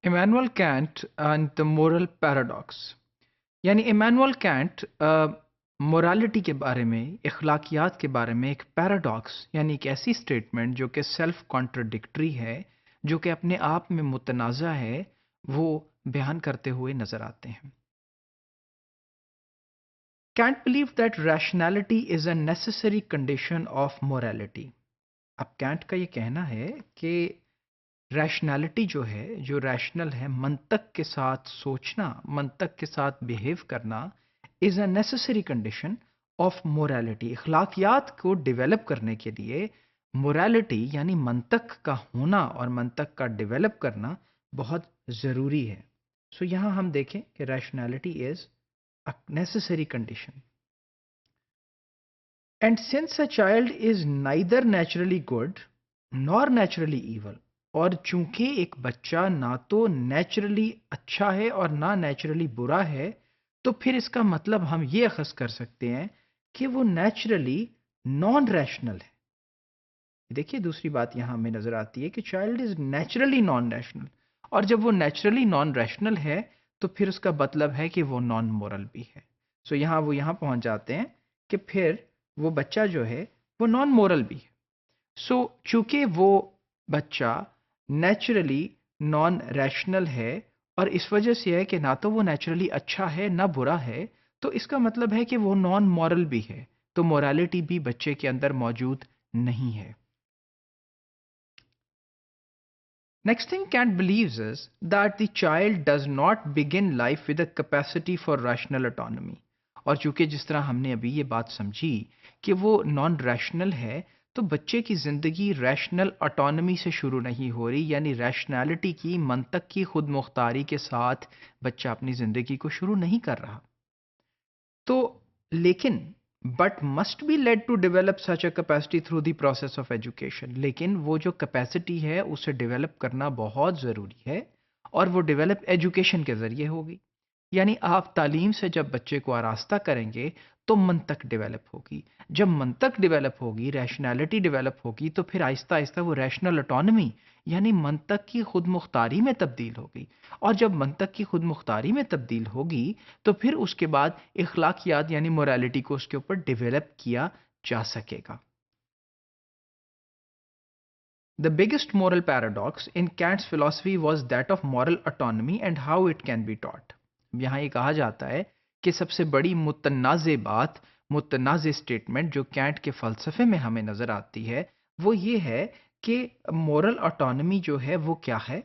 Immanuel Kant and the moral paradox. یعنی Emmanuel Kent morality کے بارے میں، اخلاقیات کے بارے میں ایک پیراڈاکس یعنی ایک ایسی اسٹیٹمنٹ جو کہ سیلف کانٹرڈکٹری ہے، جو کہ اپنے آپ میں متنازع ہے، وہ بیان کرتے ہوئے نظر آتے ہیں۔ Kant believe that rationality is a necessary condition of morality. اب کینٹ کا یہ کہنا ہے کہ ریشنالٹی جو ہے، جو ریشنل ہے، منطق کے ساتھ سوچنا، منطق کے ساتھ بیہیو کرنا، is a necessary condition of morality. اخلاقیات کو ڈیولپ کرنے کے لیے مورالٹی یعنی منطق کا ہونا اور منطق کا ڈیولپ کرنا بہت ضروری ہے۔ سو یہاں ہم دیکھیں کہ rationality is a necessary condition. And since a child is neither naturally good نار نیچرلی ایول، اور چونکہ ایک بچہ نہ تو نیچرلی اچھا ہے اور نہ نیچرلی برا ہے، تو پھر اس کا مطلب ہم یہ اخذ کر سکتے ہیں کہ وہ نیچرلی نان ریشنل ہے۔ دیکھیے دوسری بات یہاں ہمیں نظر آتی ہے کہ child is naturally non rational, اور جب وہ نیچرلی نان ریشنل ہے تو پھر اس کا مطلب ہے کہ وہ نان مورل بھی ہے۔ سو یہاں پہنچ جاتے ہیں کہ پھر وہ بچہ جو ہے وہ نان مورل بھی ہے۔ سو چونکہ وہ بچہ نیچرلی نان ریشنل ہے اور اس وجہ سے ہے کہ نہ تو وہ نیچرلی اچھا ہے نہ برا ہے، تو اس کا مطلب ہے کہ وہ نان مورل بھی ہے، تو مورالٹی بھی بچے کے اندر موجود نہیں ہے۔ Next thing Kant believes is that the child does not begin life with a capacity for rational autonomy. اور چونکہ جس طرح ہم نے ابھی یہ بات سمجھی کہ وہ نان ریشنل ہے، تو بچے کی زندگی ریشنل اٹانومی سے شروع نہیں ہو رہی، یعنی ریشنالٹی کی، منطق کی خود مختاری کے ساتھ بچہ اپنی زندگی کو شروع نہیں کر رہا۔ تو لیکن but must be led to develop such a capacity through the process of education, لیکن وہ جو کیپیسٹی ہے اسے ڈیولپ کرنا بہت ضروری ہے، اور وہ ڈیولپ ایجوکیشن کے ذریعے ہوگی۔ یعنی آپ تعلیم سے جب بچے کو آراستہ کریں گے تو منطق ڈیولپ ہوگی، جب منطق ڈیولپ ہوگی، ریشنالٹی ڈیولپ ہوگی، تو پھر آہستہ آہستہ وہ ریشنل اٹانومی یعنی منطق کی خود مختاری میں تبدیل ہوگی، اور جب منطق کی خود مختاری میں تبدیل ہوگی تو پھر اس کے بعد اخلاقیات یعنی مورالٹی کو اس کے اوپر ڈیولپ کیا جا سکے گا۔ The biggest moral paradox in Kant's philosophy was that of moral autonomy and how it can be taught۔ یہاں یہ کہا جاتا ہے کہ سب سے بڑی متنازع بات، متنازع اسٹیٹمنٹ جو کینٹ کے فلسفے میں ہمیں نظر آتی ہے، وہ یہ ہے کہ مورل آٹونمی جو ہے وہ کیا ہے،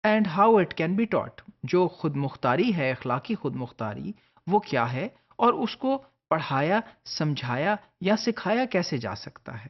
and how it can be taught, جو خود مختاری ہے، اخلاقی خود مختاری، وہ کیا ہے اور اس کو پڑھایا، سمجھایا یا سکھایا کیسے جا سکتا ہے۔